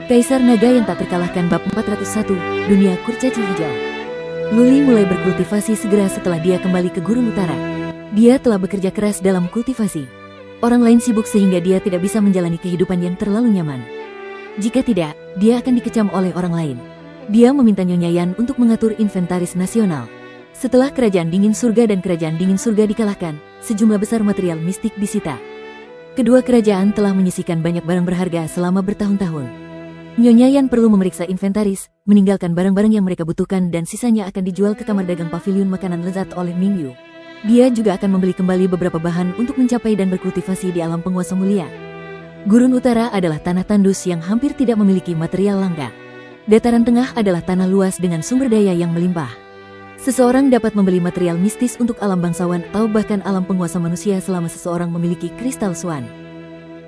Kaisar Naga yang tak terkalahkan bab 401, Dunia Kurcaci Hijau. Luli mulai berkultivasi segera setelah dia kembali ke Gurun Utara. Dia telah bekerja keras dalam kultivasi. Orang lain sibuk sehingga dia tidak bisa menjalani kehidupan yang terlalu nyaman. Jika tidak, dia akan dikecam oleh orang lain. Dia meminta Nyonya Yan untuk mengatur inventaris nasional. Setelah Kerajaan Dingin Surga dan Kerajaan Dingin Surga dikalahkan, sejumlah besar material mistik disita. Kedua kerajaan telah menyisihkan banyak barang berharga selama bertahun-tahun. Nyonya Yan perlu memeriksa inventaris, meninggalkan barang-barang yang mereka butuhkan dan sisanya akan dijual ke kamar dagang pavilion makanan lezat oleh Ming Yu. Dia juga akan membeli kembali beberapa bahan untuk mencapai dan berkultivasi di alam penguasa mulia. Gurun Utara adalah tanah tandus yang hampir tidak memiliki material langka. Dataran tengah adalah tanah luas dengan sumber daya yang melimpah. Seseorang dapat membeli material mistis untuk alam bangsawan atau bahkan alam penguasa manusia selama seseorang memiliki kristal swan.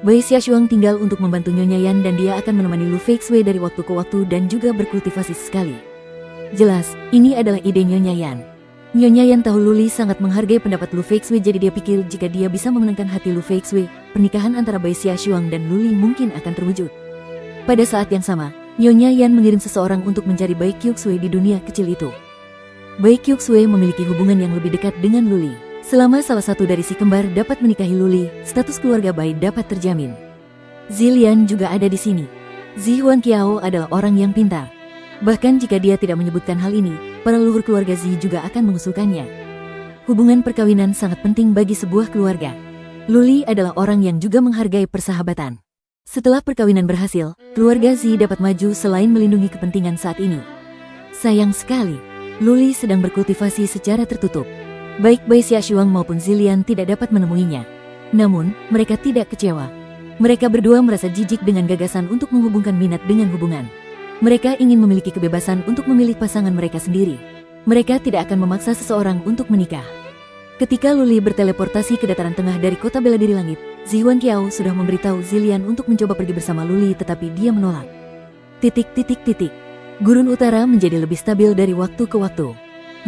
Bai Xiaoshuang tinggal untuk membantu Nyonya Yan dan dia akan menemani Lu Feixue dari waktu ke waktu dan juga berkultivasi sekali. Jelas, ini adalah ide Nyonya Yan. Nyonya Yan tahu Luli sangat menghargai pendapat Lu Feixue, jadi dia pikir jika dia bisa memenangkan hati Lu Feixue, pernikahan antara Bai Xiaoshuang dan Luli mungkin akan terwujud. Pada saat yang sama, Nyonya Yan mengirim seseorang untuk mencari Bai Qiuxue di dunia kecil itu. Bai Qiuxue memiliki hubungan yang lebih dekat dengan Luli. Selama salah satu dari si kembar dapat menikahi Luli, status keluarga Bai dapat terjamin. Zilian juga ada di sini. Zi Huanqiao adalah orang yang pintar. Bahkan jika dia tidak menyebutkan hal ini, para leluhur keluarga Zi juga akan mengusulkannya. Hubungan perkawinan sangat penting bagi sebuah keluarga. Luli adalah orang yang juga menghargai persahabatan. Setelah perkawinan berhasil, keluarga Zi dapat maju selain melindungi kepentingan saat ini. Sayang sekali, Luli sedang berkultivasi secara tertutup. Baik Bai Xiaoshuang maupun Zilian tidak dapat menemuinya. Namun, mereka tidak kecewa. Mereka berdua merasa jijik dengan gagasan untuk menghubungkan minat dengan hubungan. Mereka ingin memiliki kebebasan untuk memilih pasangan mereka sendiri. Mereka tidak akan memaksa seseorang untuk menikah. Ketika Luli berteleportasi ke dataran tengah dari kota bela diri langit, Zi Huanqiao sudah memberitahu Zilian untuk mencoba pergi bersama Luli tetapi dia menolak. Gurun Utara menjadi lebih stabil dari waktu ke waktu.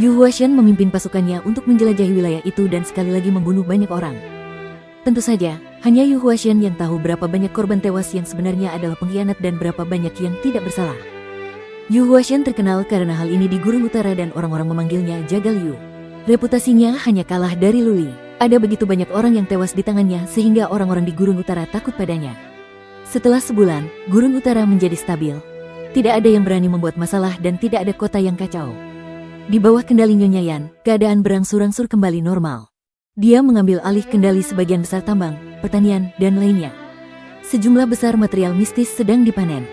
Yu Huashan memimpin pasukannya untuk menjelajahi wilayah itu dan sekali lagi membunuh banyak orang. Tentu saja, hanya Yu Huashan yang tahu berapa banyak korban tewas yang sebenarnya adalah pengkhianat dan berapa banyak yang tidak bersalah. Yu Huashan terkenal karena hal ini di Gurun Utara dan orang-orang memanggilnya Jagal Yu. Reputasinya hanya kalah dari Luli. Ada begitu banyak orang yang tewas di tangannya sehingga orang-orang di Gurun Utara takut padanya. Setelah sebulan, Gurun Utara menjadi stabil. Tidak ada yang berani membuat masalah dan tidak ada kota yang kacau. Di bawah kendali Nyonya Yan, keadaan berangsur-angsur kembali normal. Dia mengambil alih kendali sebagian besar tambang, pertanian, dan lainnya. Sejumlah besar material mistis sedang dipanen.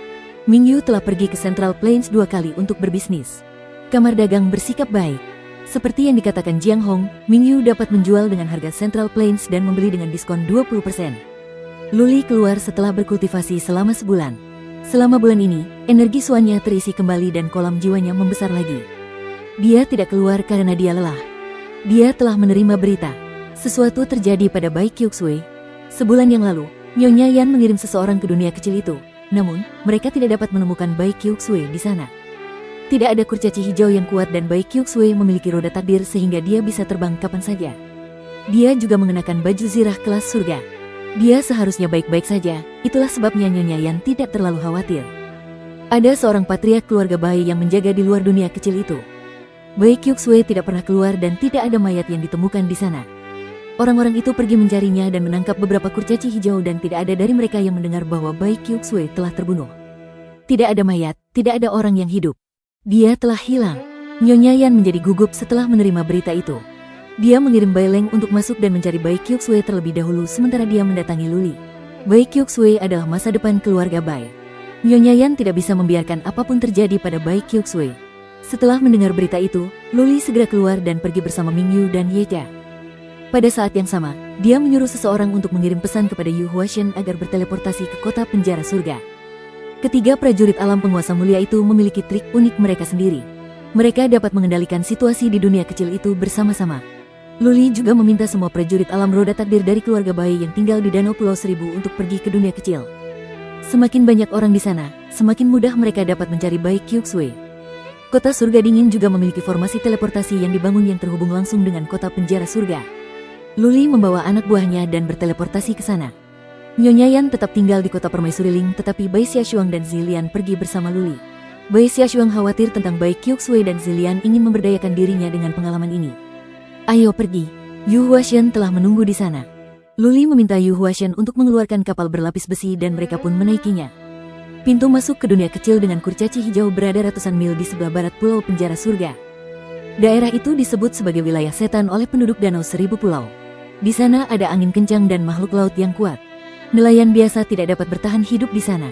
Ming Yu telah pergi ke Central Plains 2 kali untuk berbisnis. Kamar dagang bersikap baik. Seperti yang dikatakan Jiang Hong, Ming Yu dapat menjual dengan harga Central Plains dan membeli dengan diskon 20%. Luli keluar setelah berkultivasi selama sebulan. Selama bulan ini, energi suannya terisi kembali dan kolam jiwanya membesar lagi. Dia tidak keluar karena dia lelah. Dia telah menerima berita. Sesuatu terjadi pada Bai Qiuxue. Sebulan yang lalu, Nyonya Yan mengirim seseorang ke dunia kecil itu. Namun, mereka tidak dapat menemukan Bai Qiuxue di sana. Tidak ada kurcaci hijau yang kuat dan Bai Qiuxue memiliki roda takdir sehingga dia bisa terbang kapan saja. Dia juga mengenakan baju zirah kelas surga. Dia seharusnya baik-baik saja, itulah sebabnya Nyonya Yan tidak terlalu khawatir. Ada seorang patriark keluarga Bai yang menjaga di luar dunia kecil itu. Bai Qiuxue tidak pernah keluar dan tidak ada mayat yang ditemukan di sana. Orang-orang itu pergi mencarinya dan menangkap beberapa kurcaci hijau dan tidak ada dari mereka yang mendengar bahwa Bai Qiuxue telah terbunuh. Tidak ada mayat, tidak ada orang yang hidup. Dia telah hilang. Nyonya Yan menjadi gugup setelah menerima berita itu. Dia mengirim Bai Leng untuk masuk dan mencari Bai Qiuxue terlebih dahulu sementara dia mendatangi Luli. Bai Qiuxue adalah masa depan keluarga Bai. Nyonya Yan tidak bisa membiarkan apapun terjadi pada Bai Qiuxue. Setelah mendengar berita itu, Luli segera keluar dan pergi bersama Ming Yu dan Ye Jia. Pada saat yang sama, dia menyuruh seseorang untuk mengirim pesan kepada Yu Huashan agar berteleportasi ke kota penjara surga. Ketiga prajurit alam penguasa mulia itu memiliki trik unik mereka sendiri. Mereka dapat mengendalikan situasi di dunia kecil itu bersama-sama. Luli juga meminta semua prajurit alam roda takdir dari keluarga Bai yang tinggal di Danau Pulau Seribu untuk pergi ke dunia kecil. Semakin banyak orang di sana, semakin mudah mereka dapat mencari Bai Qiuxue. Kota surga dingin juga memiliki formasi teleportasi yang dibangun yang terhubung langsung dengan kota penjara surga. Luli membawa anak buahnya dan berteleportasi ke sana. Nyonya Yan tetap tinggal di kota permaisuri Ling, tetapi Bai Xiaoshuang dan Zilian pergi bersama Luli. Bai Xiaoshuang khawatir tentang Bai Qiuxue dan Zilian ingin memberdayakan dirinya dengan pengalaman ini. Ayo pergi, Yu Huaxian telah menunggu di sana. Luli meminta Yu Huaxian untuk mengeluarkan kapal berlapis besi dan mereka pun menaikinya. Pintu masuk ke dunia kecil dengan kurcaci hijau berada ratusan mil di sebelah barat pulau penjara surga. Daerah itu disebut sebagai wilayah setan oleh penduduk Danau Seribu Pulau. Di sana ada angin kencang dan makhluk laut yang kuat. Nelayan biasa tidak dapat bertahan hidup di sana.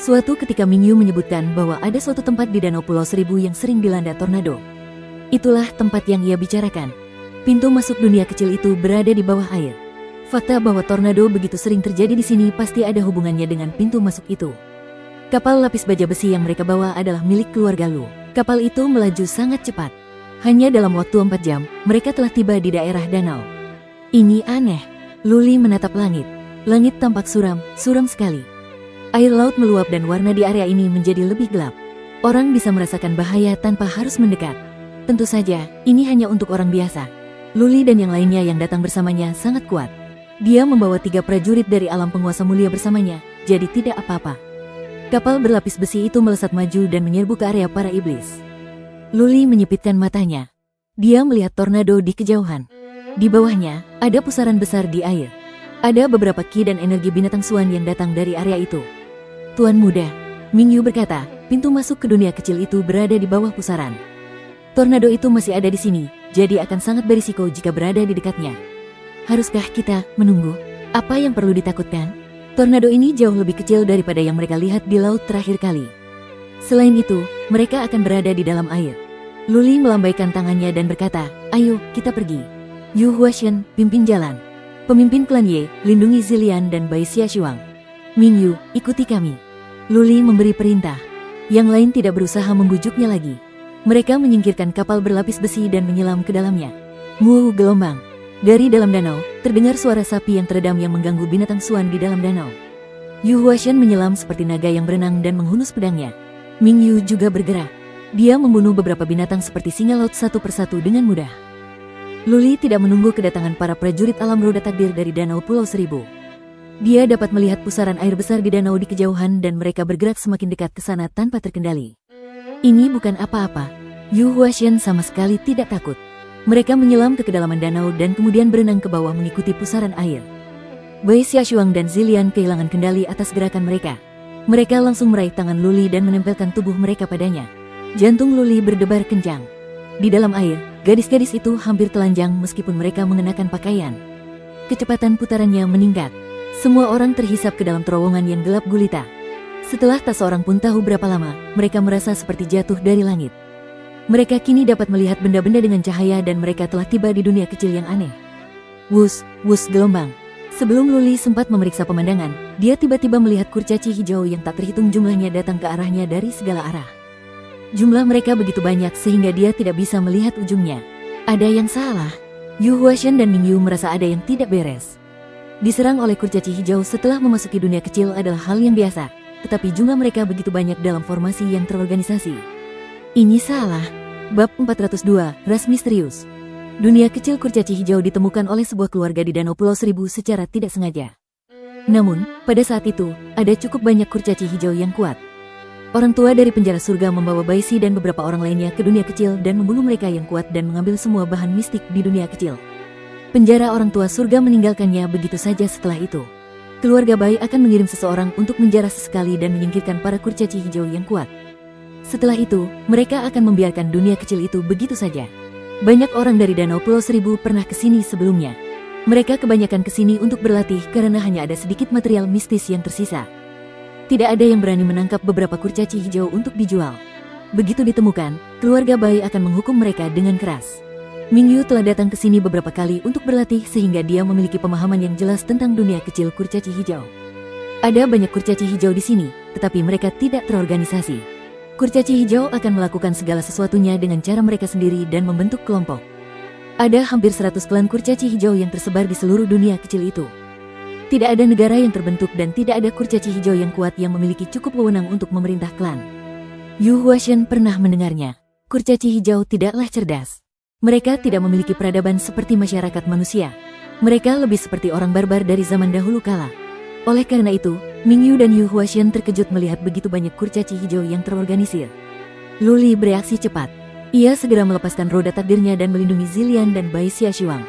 Suatu ketika Mingyu menyebutkan bahwa ada suatu tempat di Danau Pulau Seribu yang sering dilanda tornado. Itulah tempat yang ia bicarakan. Pintu masuk dunia kecil itu berada di bawah air. Fakta bahwa tornado begitu sering terjadi di sini pasti ada hubungannya dengan pintu masuk itu. Kapal lapis baja besi yang mereka bawa adalah milik keluarga Lu. Kapal itu melaju sangat cepat. Hanya dalam waktu 4 jam, mereka telah tiba di daerah danau. Ini aneh. Luli menatap langit. Langit tampak suram sekali. Air laut meluap dan warna di area ini menjadi lebih gelap. Orang bisa merasakan bahaya tanpa harus mendekat. Tentu saja, ini hanya untuk orang biasa. Luli dan yang lainnya yang datang bersamanya sangat kuat. Dia membawa 3 prajurit dari alam penguasa mulia bersamanya, jadi tidak apa-apa. Kapal berlapis besi itu melesat maju dan menyerbu ke area para iblis. Luli menyipitkan matanya. Dia melihat tornado di kejauhan. Di bawahnya, ada pusaran besar di air. Ada beberapa ki dan energi binatang suan yang datang dari area itu. Tuan muda, Mingyu berkata, pintu masuk ke dunia kecil itu berada di bawah pusaran. Tornado itu masih ada di sini, jadi akan sangat berisiko jika berada di dekatnya. Haruskah kita menunggu? Apa yang perlu ditakutkan? Tornado ini jauh lebih kecil daripada yang mereka lihat di laut terakhir kali. Selain itu, mereka akan berada di dalam air. Luli melambaikan tangannya dan berkata, ayo kita pergi. Yu Huaxian, pimpin jalan. Pemimpin klan Ye, lindungi Zilian dan Bai Xiaoshuang. Mingyu, ikuti kami. Luli memberi perintah. Yang lain tidak berusaha membujuknya lagi. Mereka menyingkirkan kapal berlapis besi dan menyelam ke dalamnya. Muhu gelombang. Dari dalam danau, terdengar suara sapi yang teredam yang mengganggu binatang suan di dalam danau. Yu Huaxian menyelam seperti naga yang berenang dan menghunus pedangnya. Mingyu juga bergerak. Dia membunuh beberapa binatang seperti singa laut satu persatu dengan mudah. Luli tidak menunggu kedatangan para prajurit alam roda takdir dari Danau Pulau Seribu. Dia dapat melihat pusaran air besar di danau di kejauhan dan mereka bergerak semakin dekat ke sana tanpa terkendali. Ini bukan apa-apa. Yu Huaxian sama sekali tidak takut. Mereka menyelam ke kedalaman danau dan kemudian berenang ke bawah mengikuti pusaran air. Bai Xiaoshuang dan Zilian kehilangan kendali atas gerakan mereka. Mereka langsung meraih tangan Luli dan menempelkan tubuh mereka padanya. Jantung Luli berdebar kencang. Di dalam air, gadis-gadis itu hampir telanjang meskipun mereka mengenakan pakaian. Kecepatan putarannya meningkat. Semua orang terhisap ke dalam terowongan yang gelap gulita. Setelah tak seorang pun tahu berapa lama, mereka merasa seperti jatuh dari langit. Mereka kini dapat melihat benda-benda dengan cahaya dan mereka telah tiba di dunia kecil yang aneh. Wus, wus gelombang. Sebelum Luli sempat memeriksa pemandangan, dia tiba-tiba melihat kurcaci hijau yang tak terhitung jumlahnya datang ke arahnya dari segala arah. Jumlah mereka begitu banyak sehingga dia tidak bisa melihat ujungnya. Ada yang salah. Yu Huaxian dan Mingyu merasa ada yang tidak beres. Diserang oleh kurcaci hijau setelah memasuki dunia kecil adalah hal yang biasa, tetapi jumlah mereka begitu banyak dalam formasi yang terorganisasi. Ini salah. Bab 402, Ras Misterius. Dunia kecil kurcaci hijau ditemukan oleh sebuah keluarga di Danau Pulau Seribu secara tidak sengaja. Namun, pada saat itu, ada cukup banyak kurcaci hijau yang kuat. Orang tua dari penjara surga membawa Baisi dan beberapa orang lainnya ke dunia kecil dan membunuh mereka yang kuat dan mengambil semua bahan mistik di dunia kecil. Penjara orang tua surga meninggalkannya begitu saja setelah itu. Keluarga Bai akan mengirim seseorang untuk menjarah sesekali dan menyingkirkan para kurcaci hijau yang kuat. Setelah itu, mereka akan membiarkan dunia kecil itu begitu saja. Banyak orang dari Danau Pulau Seribu pernah ke sini sebelumnya. Mereka kebanyakan ke sini untuk berlatih karena hanya ada sedikit material mistis yang tersisa. Tidak ada yang berani menangkap beberapa kurcaci hijau untuk dijual. Begitu ditemukan, keluarga Bai akan menghukum mereka dengan keras. Mingyu telah datang ke sini beberapa kali untuk berlatih sehingga dia memiliki pemahaman yang jelas tentang dunia kecil kurcaci hijau. Ada banyak kurcaci hijau di sini, tetapi mereka tidak terorganisasi. Kurcaci hijau akan melakukan segala sesuatunya dengan cara mereka sendiri dan membentuk kelompok. Ada hampir 100 klan kurcaci hijau yang tersebar di seluruh dunia kecil itu. Tidak ada negara yang terbentuk dan tidak ada kurcaci hijau yang kuat yang memiliki cukup wewenang untuk memerintah klan. Yu Huaxian pernah mendengarnya. Kurcaci hijau tidaklah cerdas. Mereka tidak memiliki peradaban seperti masyarakat manusia. Mereka lebih seperti orang barbar dari zaman dahulu kala. Oleh karena itu, Mingyu dan Yu Huaxian terkejut melihat begitu banyak kurcaci hijau yang terorganisir. Luli bereaksi cepat. Ia segera melepaskan roda takdirnya dan melindungi Zilian dan Bai Xiaoshuang.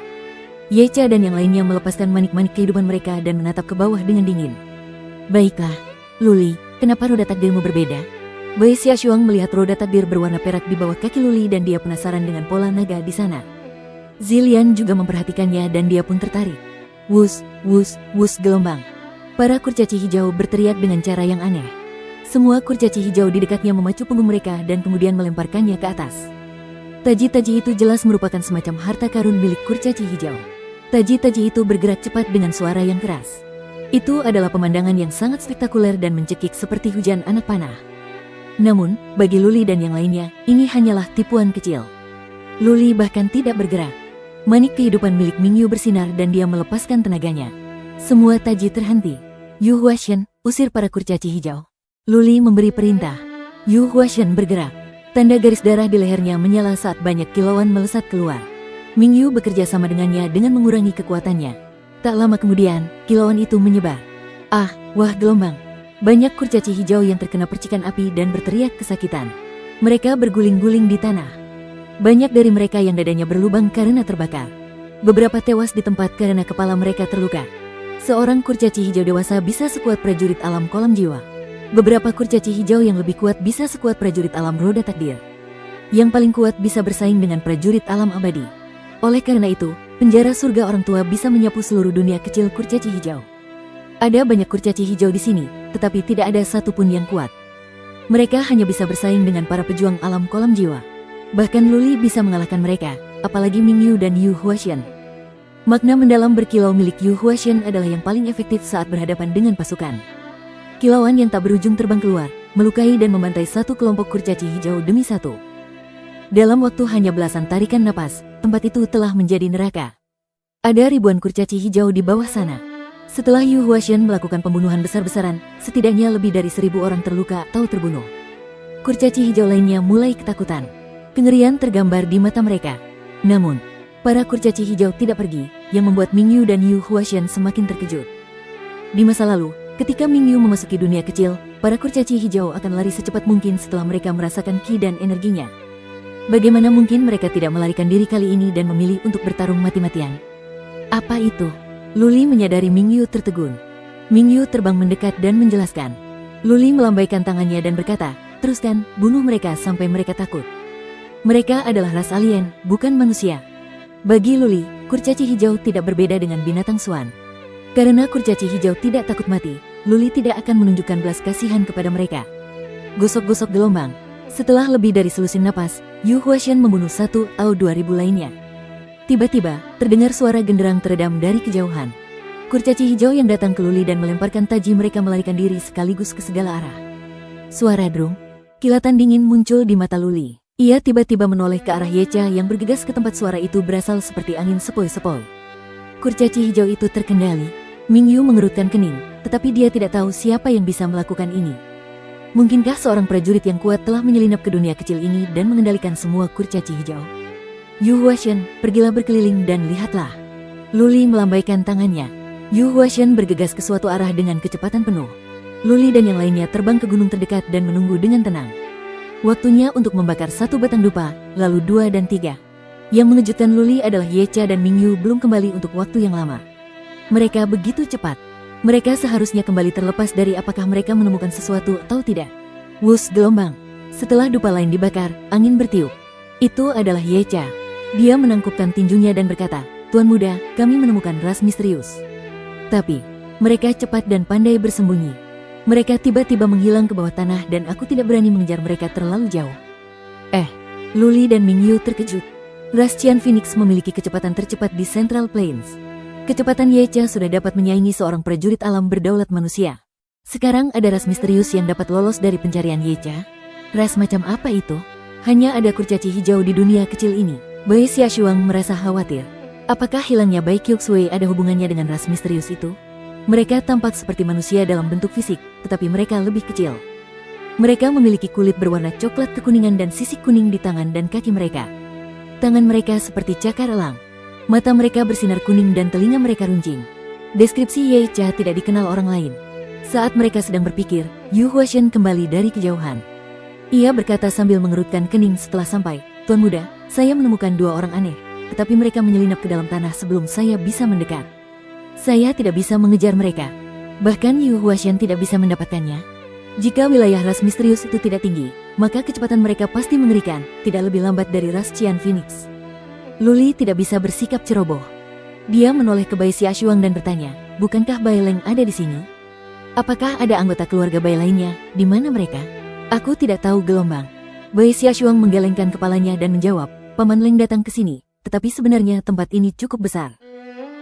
Ye Cha dan yang lainnya melepaskan manik-manik kehidupan mereka dan menatap ke bawah dengan dingin. Baiklah, Luli, kenapa roda takdirmu berbeda? Bai Xiaoshuang melihat roda takdir berwarna perak di bawah kaki Luli dan dia penasaran dengan pola naga di sana. Zilian juga memperhatikannya dan dia pun tertarik. Wus, wus, wus gelombang. Para kurcaci hijau berteriak dengan cara yang aneh. Semua kurcaci hijau di dekatnya memacu punggung mereka dan kemudian melemparkannya ke atas. Taji-taji itu jelas merupakan semacam harta karun milik kurcaci hijau. Taji-taji itu bergerak cepat dengan suara yang keras. Itu adalah pemandangan yang sangat spektakuler dan mencekik seperti hujan anak panah. Namun, bagi Luli dan yang lainnya, ini hanyalah tipuan kecil. Luli bahkan tidak bergerak. Manik kehidupan milik Mingyu bersinar dan dia melepaskan tenaganya. Semua taji terhenti. Yu Huaxian, usir para kurcaci hijau. Luli memberi perintah. Yu Huaxian bergerak. Tanda garis darah di lehernya menyala saat banyak kilauan melesat keluar. Mingyu bekerja sama dengannya dengan mengurangi kekuatannya. Tak lama kemudian, kilauan itu menyebar. Ah, wah gelombang. Banyak kurcaci hijau yang terkena percikan api dan berteriak kesakitan. Mereka berguling-guling di tanah. Banyak dari mereka yang dadanya berlubang karena terbakar. Beberapa tewas di tempat karena kepala mereka terluka. Seorang kurcaci hijau dewasa bisa sekuat prajurit alam kolam jiwa. Beberapa kurcaci hijau yang lebih kuat bisa sekuat prajurit alam roda takdir. Yang paling kuat bisa bersaing dengan prajurit alam abadi. Oleh karena itu, penjara surga orang tua bisa menyapu seluruh dunia kecil kurcaci hijau. Ada banyak kurcaci hijau di sini, tetapi tidak ada satupun yang kuat. Mereka hanya bisa bersaing dengan para pejuang alam kolam jiwa. Bahkan Luli bisa mengalahkan mereka, apalagi Mingyu dan Yu Huaxian. Makna mendalam berkilau milik Yu Huaxian adalah yang paling efektif saat berhadapan dengan pasukan. Kilauan yang tak berujung terbang keluar, melukai dan membantai satu kelompok kurcaci hijau demi satu. Dalam waktu hanya belasan tarikan napas, tempat itu telah menjadi neraka. Ada ribuan kurcaci hijau di bawah sana. Setelah Yu Huaxian melakukan pembunuhan besar-besaran, setidaknya lebih dari 1.000 orang terluka atau terbunuh. Kurcaci hijau lainnya mulai ketakutan. Kengerian tergambar di mata mereka. Namun, para kurcaci hijau tidak pergi, yang membuat Mingyu dan Yu Huaxian semakin terkejut. Di masa lalu, ketika Mingyu memasuki dunia kecil, para kurcaci hijau akan lari secepat mungkin setelah mereka merasakan ki dan energinya. Bagaimana mungkin mereka tidak melarikan diri kali ini dan memilih untuk bertarung mati-matian? Apa itu? Luli menyadari Mingyu tertegun. Mingyu terbang mendekat dan menjelaskan. Luli melambaikan tangannya dan berkata, teruskan, bunuh mereka sampai mereka takut. Mereka adalah ras alien, bukan manusia. Bagi Luli, kurcaci hijau tidak berbeda dengan binatang swan. Karena kurcaci hijau tidak takut mati, Luli tidak akan menunjukkan belas kasihan kepada mereka. Gosok-gosok gelombang. Setelah lebih dari selusin napas, Yu Huaxian membunuh 1 atau 2.000 lainnya. Tiba-tiba, terdengar suara genderang teredam dari kejauhan. Kurcaci hijau yang datang ke Luli dan melemparkan taji mereka melarikan diri sekaligus ke segala arah. Suara drum. Kilatan dingin muncul di mata Luli. Ia tiba-tiba menoleh ke arah Ye Cha yang bergegas ke tempat suara itu berasal seperti angin sepoi-sepoi. Kurcaci hijau itu terkendali. Mingyu mengerutkan kening, tetapi dia tidak tahu siapa yang bisa melakukan ini. Mungkinkah seorang prajurit yang kuat telah menyelinap ke dunia kecil ini dan mengendalikan semua kurcaci hijau? Yu Huaxian, pergilah berkeliling dan lihatlah. Luli melambaikan tangannya. Yu Huaxian bergegas ke suatu arah dengan kecepatan penuh. Luli dan yang lainnya terbang ke gunung terdekat dan menunggu dengan tenang. Waktunya untuk membakar 1 batang dupa, lalu 2 dan 3. Yang mengejutkan Luli adalah Ye Cha dan Mingyu belum kembali untuk waktu yang lama. Mereka begitu cepat. Mereka seharusnya kembali terlepas dari apakah mereka menemukan sesuatu atau tidak. Wus gelombang. Setelah dupa lain dibakar, angin bertiup. Itu adalah Ye Cha. Dia menangkupkan tinjunya dan berkata, Tuan muda, kami menemukan ras misterius. Tapi, mereka cepat dan pandai bersembunyi. Mereka tiba-tiba menghilang ke bawah tanah dan aku tidak berani mengejar mereka terlalu jauh. Luli dan Mingyu terkejut. Ras Qian Phoenix memiliki kecepatan tercepat di Central Plains. Kecepatan Ye Cha sudah dapat menyaingi seorang prajurit alam berdaulat manusia. Sekarang ada ras misterius yang dapat lolos dari pencarian Ye Cha. Ras macam apa itu? Hanya ada kurcaci hijau di dunia kecil ini. Bai Xiaoshuang merasa khawatir. Apakah hilangnya Bai Qiuxue ada hubungannya dengan ras misterius itu? Mereka tampak seperti manusia dalam bentuk fisik, tetapi mereka lebih kecil. Mereka memiliki kulit berwarna coklat kekuningan dan sisik kuning di tangan dan kaki mereka. Tangan mereka seperti cakar elang. Mata mereka bersinar kuning dan telinga mereka runcing. Deskripsi Ye Cha tidak dikenal orang lain. Saat mereka sedang berpikir, Yu Huaxian kembali dari kejauhan. Ia berkata sambil mengerutkan kening setelah sampai, "Tuan muda, saya menemukan dua orang aneh, tetapi mereka menyelinap ke dalam tanah sebelum saya bisa mendekat. Saya tidak bisa mengejar mereka. Bahkan Yu Huaxian tidak bisa mendapatkannya. Jika wilayah ras misterius itu tidak tinggi, maka kecepatan mereka pasti mengerikan, tidak lebih lambat dari ras Qian Phoenix." Luli tidak bisa bersikap ceroboh. Dia menoleh ke Bai Xiaoshuang dan bertanya, "Bukankah Bai Leng ada di sini? Apakah ada anggota keluarga Bai lainnya? Di mana mereka?" "Aku tidak tahu gelombang." Bai Xiaoshuang menggelengkan kepalanya dan menjawab, "Paman Leng datang ke sini, tetapi sebenarnya tempat ini cukup besar.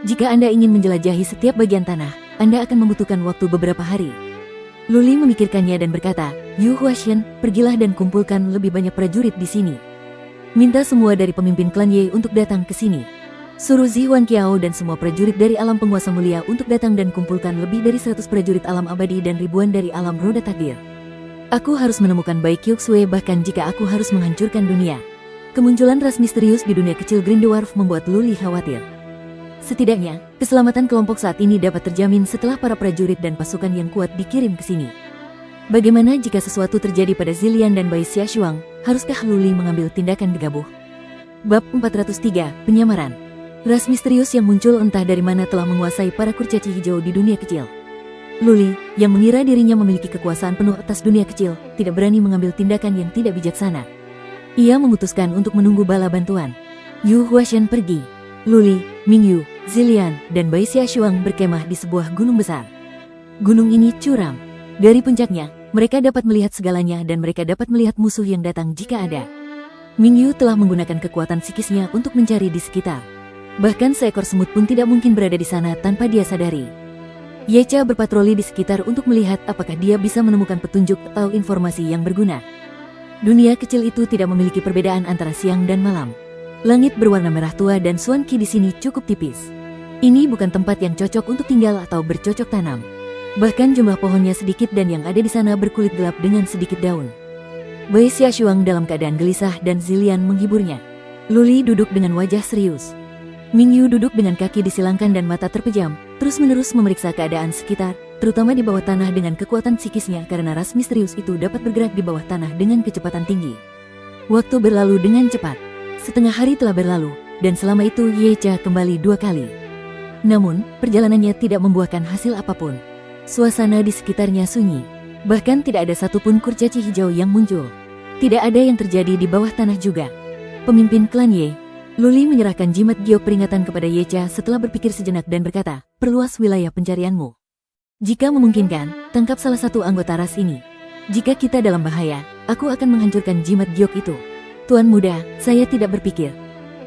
Jika Anda ingin menjelajahi setiap bagian tanah, Anda akan membutuhkan waktu beberapa hari." Luli memikirkannya dan berkata, "Yu Huaxian, pergilah dan kumpulkan lebih banyak prajurit di sini. Minta semua dari pemimpin klan Ye untuk datang ke sini. Suruh Zihuan Qiao dan semua prajurit dari alam penguasa mulia untuk datang dan kumpulkan lebih dari 100 prajurit alam abadi dan ribuan dari alam roda takdir. Aku harus menemukan Bai Qiuxue bahkan jika aku harus menghancurkan dunia." Kemunculan ras misterius di dunia kecil Green Dwarf membuat Luli khawatir. Setidaknya, keselamatan kelompok saat ini dapat terjamin setelah para prajurit dan pasukan yang kuat dikirim ke sini. Bagaimana jika sesuatu terjadi pada Zilian dan Bai Xiaoshuang? Haruskah Luli mengambil tindakan gegabah? Bab 403, Penyamaran. Ras misterius yang muncul entah dari mana telah menguasai para kurcaci hijau di dunia kecil. Luli, yang mengira dirinya memiliki kekuasaan penuh atas dunia kecil, tidak berani mengambil tindakan yang tidak bijaksana. Ia memutuskan untuk menunggu bala bantuan. Yu Huaxian pergi. Luli, Mingyu, Zilian, dan Bai Xiaoshuang berkemah di sebuah gunung besar. Gunung ini curam. Dari puncaknya, mereka dapat melihat segalanya dan mereka dapat melihat musuh yang datang jika ada. Mingyu telah menggunakan kekuatan psikisnya untuk mencari di sekitar. Bahkan seekor semut pun tidak mungkin berada di sana tanpa dia sadari. Ye Cha berpatroli di sekitar untuk melihat apakah dia bisa menemukan petunjuk atau informasi yang berguna. Dunia kecil itu tidak memiliki perbedaan antara siang dan malam. Langit berwarna merah tua dan Xuan Qi di sini cukup tipis. Ini bukan tempat yang cocok untuk tinggal atau bercocok tanam. Bahkan jumlah pohonnya sedikit dan yang ada di sana berkulit gelap dengan sedikit daun. Bai Xiaoshuang dalam keadaan gelisah dan Zilian menghiburnya. Luli duduk dengan wajah serius. Mingyu duduk dengan kaki disilangkan dan mata terpejam, terus-menerus memeriksa keadaan sekitar, terutama di bawah tanah dengan kekuatan psikisnya karena ras misterius itu dapat bergerak di bawah tanah dengan kecepatan tinggi. Waktu berlalu dengan cepat. Setengah hari telah berlalu, dan selama itu Ye Cha kembali 2 kali. Namun, perjalanannya tidak membuahkan hasil apapun. Suasana di sekitarnya sunyi. Bahkan tidak ada satupun kurcaci hijau yang muncul. Tidak ada yang terjadi di bawah tanah juga. Pemimpin klan Ye, Luli menyerahkan jimat giok peringatan kepada Ye Cha setelah berpikir sejenak dan berkata, "Perluas wilayah pencarianmu. Jika memungkinkan, tangkap salah satu anggota ras ini. Jika kita dalam bahaya, aku akan menghancurkan jimat giok itu." "Tuan muda, saya tidak berpikir."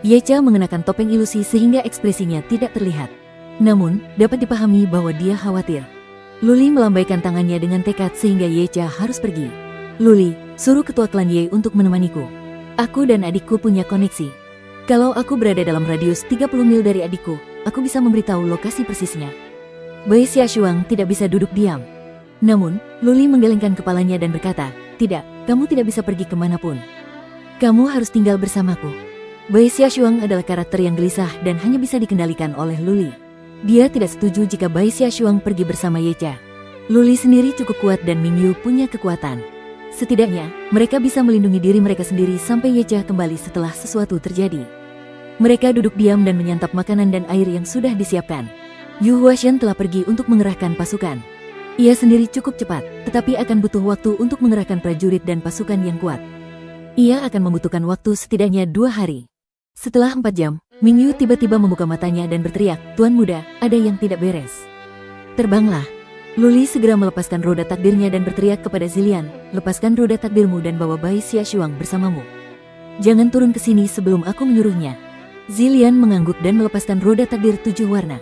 Ye Cha mengenakan topeng ilusi sehingga ekspresinya tidak terlihat. Namun, dapat dipahami bahwa dia khawatir. Luli melambaikan tangannya dengan tekad sehingga Ye Cha harus pergi. "Luli, suruh ketua klan Ye untuk menemaniku. Aku dan adikku punya koneksi. Kalau aku berada dalam radius 30 mil dari adikku, aku bisa memberitahu lokasi persisnya." Bai Xiaoshuang tidak bisa duduk diam. Namun, Luli menggelengkan kepalanya dan berkata, "Tidak, kamu tidak bisa pergi kemanapun. Kamu harus tinggal bersamaku." Bai Xiaoshuang adalah karakter yang gelisah dan hanya bisa dikendalikan oleh Luli. Dia tidak setuju jika Bai Xiaoshuang pergi bersama Ye Cha. Luli sendiri cukup kuat dan Mingyu punya kekuatan. Setidaknya, mereka bisa melindungi diri mereka sendiri sampai Ye Cha kembali setelah sesuatu terjadi. Mereka duduk diam dan menyantap makanan dan air yang sudah disiapkan. Yu Huaxian telah pergi untuk mengerahkan pasukan. Ia sendiri cukup cepat, tetapi akan butuh waktu untuk mengerahkan prajurit dan pasukan yang kuat. Ia akan membutuhkan waktu setidaknya 2 hari. Setelah 4 jam, Mingyu tiba-tiba membuka matanya dan berteriak, "Tuan muda, ada yang tidak beres. Terbanglah." Luli segera melepaskan roda takdirnya dan berteriak kepada Zilian, "Lepaskan roda takdirmu dan bawa Bai Xiaoshuang bersamamu. Jangan turun ke sini sebelum aku menyuruhnya." Zilian mengangguk dan melepaskan roda takdir 7 warna.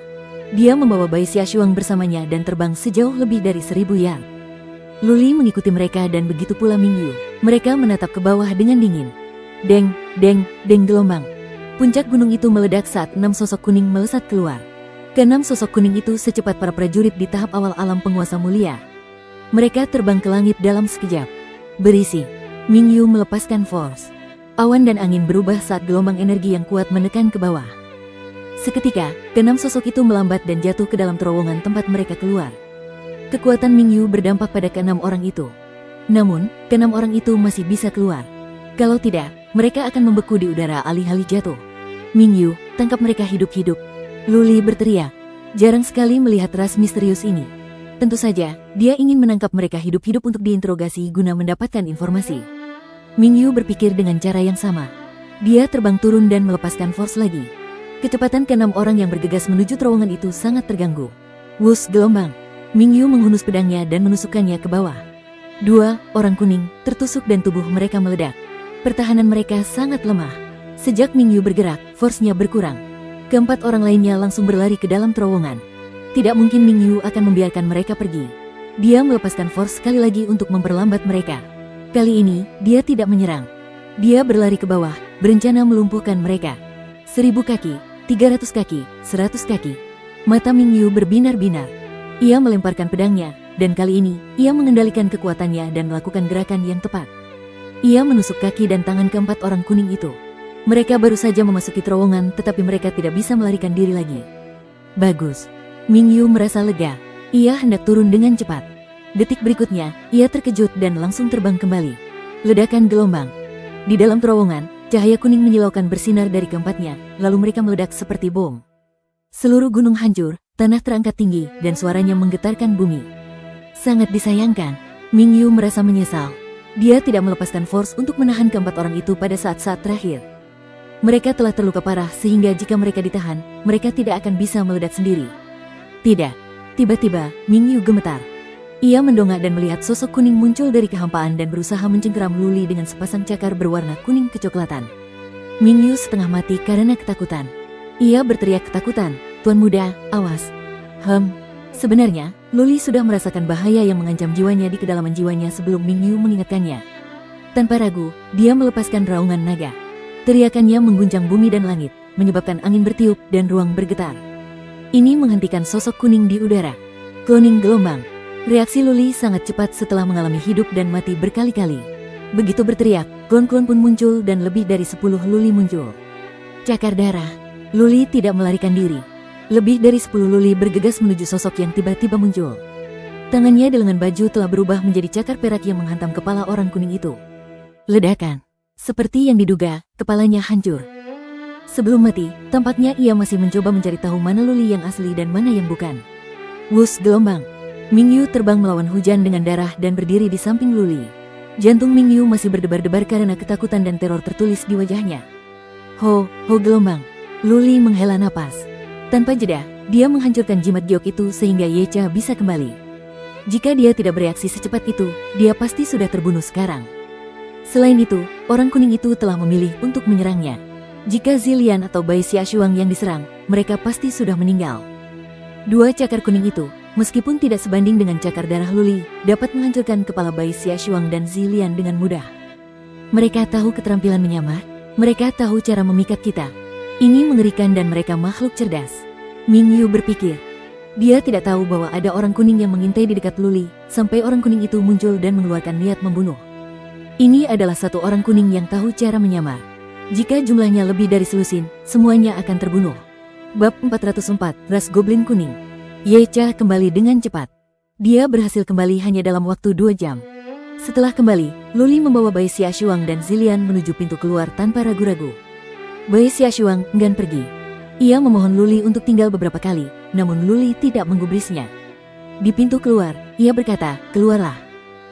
Dia membawa Bai Xiaoshuang bersamanya dan terbang sejauh lebih dari 1000 yard. Luli mengikuti mereka dan begitu pula Mingyu. Mereka menatap ke bawah dengan dingin. Deng, deng, deng gelombang. Puncak gunung itu meledak saat 6 sosok kuning melesat keluar. Ke-6 sosok kuning itu secepat para prajurit di tahap awal alam penguasa mulia. Mereka terbang ke langit dalam sekejap. Berisi. Mingyu melepaskan force. Awan dan angin berubah saat gelombang energi yang kuat menekan ke bawah. Seketika, keenam sosok itu melambat dan jatuh ke dalam terowongan tempat mereka keluar. Kekuatan Mingyu berdampak pada keenam orang itu. Namun, keenam orang itu masih bisa keluar. Kalau tidak, mereka akan membeku di udara alih-alih jatuh. Mingyu, tangkap mereka hidup-hidup. Luli berteriak. Jarang sekali melihat ras misterius ini. Tentu saja, dia ingin menangkap mereka hidup-hidup untuk diinterogasi guna mendapatkan informasi. Mingyu berpikir dengan cara yang sama. Dia terbang turun dan melepaskan force lagi. Kecepatan keenam orang yang bergegas menuju terowongan itu sangat terganggu. Wus gelombang. Mingyu menghunus pedangnya dan menusukkannya ke bawah. Dua orang kuning tertusuk dan tubuh mereka meledak. Pertahanan mereka sangat lemah. Sejak Mingyu bergerak, force-nya berkurang. Keempat orang lainnya langsung berlari ke dalam terowongan. Tidak mungkin Mingyu akan membiarkan mereka pergi. Dia melepaskan force sekali lagi untuk memperlambat mereka. Kali ini, dia tidak menyerang. Dia berlari ke bawah, berencana melumpuhkan mereka. 1000 kaki, 300 kaki, 100 kaki. Mata Mingyu berbinar-binar. Ia melemparkan pedangnya, dan kali ini, ia mengendalikan kekuatannya dan melakukan gerakan yang tepat. Ia menusuk kaki dan tangan keempat orang kuning itu. Mereka baru saja memasuki terowongan, tetapi mereka tidak bisa melarikan diri lagi. Bagus. Mingyu merasa lega. Ia hendak turun dengan cepat. Detik berikutnya, ia terkejut dan langsung terbang kembali. Ledakan gelombang. Di dalam terowongan, cahaya kuning menyilaukan bersinar dari keempatnya, lalu mereka meledak seperti bom. Seluruh gunung hancur, tanah terangkat tinggi, dan suaranya menggetarkan bumi. Sangat disayangkan. Mingyu merasa menyesal. Dia tidak melepaskan force untuk menahan keempat orang itu pada saat-saat terakhir. Mereka telah terluka parah sehingga jika mereka ditahan, mereka tidak akan bisa meledak sendiri. Tidak. Tiba-tiba, Mingyu gemetar. Ia mendongak dan melihat sosok kuning muncul dari kehampaan dan berusaha mencengkeram Luli dengan sepasang cakar berwarna kuning kecoklatan. Mingyu setengah mati karena ketakutan. Ia berteriak ketakutan, "Tuan muda, awas." Sebenarnya, Luli sudah merasakan bahaya yang mengancam jiwanya di kedalaman jiwanya sebelum Mingyu mengingatkannya. Tanpa ragu, dia melepaskan raungan naga. Teriakannya mengguncang bumi dan langit, menyebabkan angin bertiup dan ruang bergetar. Ini menghentikan sosok kuning di udara. Cloning gelombang. Reaksi Luli sangat cepat setelah mengalami hidup dan mati berkali-kali. Begitu berteriak, klon-klon pun muncul dan lebih dari 10 Luli muncul. Cakar darah. Luli tidak melarikan diri. Lebih dari 10 Luli bergegas menuju sosok yang tiba-tiba muncul. Tangannya di lengan baju telah berubah menjadi cakar perak yang menghantam kepala orang kuning itu. Ledakan. Seperti yang diduga, kepalanya hancur. Sebelum mati, tampaknya ia masih mencoba mencari tahu mana Luli yang asli dan mana yang bukan. Wus gelombang. Mingyu terbang melawan hujan dengan darah dan berdiri di samping Luli. Jantung Mingyu masih berdebar-debar karena ketakutan dan teror tertulis di wajahnya. Ho gelombang. Luli menghela napas. Tanpa jeda, dia menghancurkan jimat giok itu sehingga Yecha bisa kembali. Jika dia tidak bereaksi secepat itu, dia pasti sudah terbunuh sekarang. Selain itu, orang kuning itu telah memilih untuk menyerangnya. Jika Zilian atau Bai Xiaoshuang yang diserang, mereka pasti sudah meninggal. Dua cakar kuning itu, meskipun tidak sebanding dengan cakar darah Luli, dapat menghancurkan kepala Bai Xiaoshuang dan Zilian dengan mudah. Mereka tahu keterampilan menyamar, mereka tahu cara memikat kita. Ini mengerikan dan mereka makhluk cerdas. Mingyu berpikir. Dia tidak tahu bahwa ada orang kuning yang mengintai di dekat Luli, sampai orang kuning itu muncul dan mengeluarkan niat membunuh. Ini adalah satu orang kuning yang tahu cara menyamar. Jika jumlahnya lebih dari selusin, semuanya akan terbunuh. Bab 404, Ras Goblin Kuning. Yecha kembali dengan cepat. Dia berhasil kembali hanya dalam waktu 2 jam. Setelah kembali, Luli membawa Bai Xiaoshuang dan Zilian menuju pintu keluar tanpa ragu-ragu. Bai Xiaoshuang enggan pergi. Ia memohon Luli untuk tinggal beberapa kali, namun Luli tidak menggubrisnya. Di pintu keluar, ia berkata, "Keluarlah.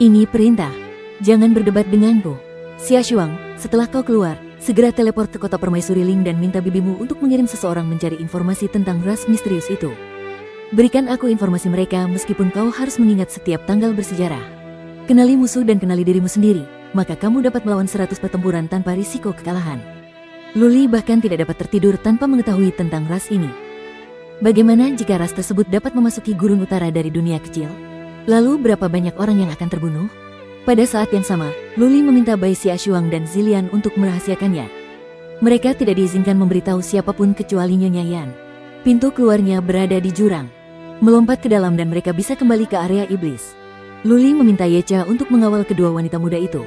Ini perintah. Jangan berdebat denganku. Xiaoshuang, setelah kau keluar, segera teleport ke kota permaisuri Ling dan minta bibimu untuk mengirim seseorang mencari informasi tentang ras misterius itu. Berikan aku informasi mereka meskipun kau harus mengingat setiap tanggal bersejarah. Kenali musuh dan kenali dirimu sendiri, maka kamu dapat melawan 100 pertempuran tanpa risiko kekalahan." Luli bahkan tidak dapat tertidur tanpa mengetahui tentang ras ini. Bagaimana jika ras tersebut dapat memasuki gurun utara dari dunia kecil? Lalu berapa banyak orang yang akan terbunuh? Pada saat yang sama, Luli meminta Bai Xiaoshuang dan Zilian untuk merahasiakannya. Mereka tidak diizinkan memberitahu siapapun kecuali Nyonya Yan. Pintu keluarnya berada di jurang. Melompat ke dalam dan mereka bisa kembali ke area iblis. Luli meminta Yecha untuk mengawal kedua wanita muda itu.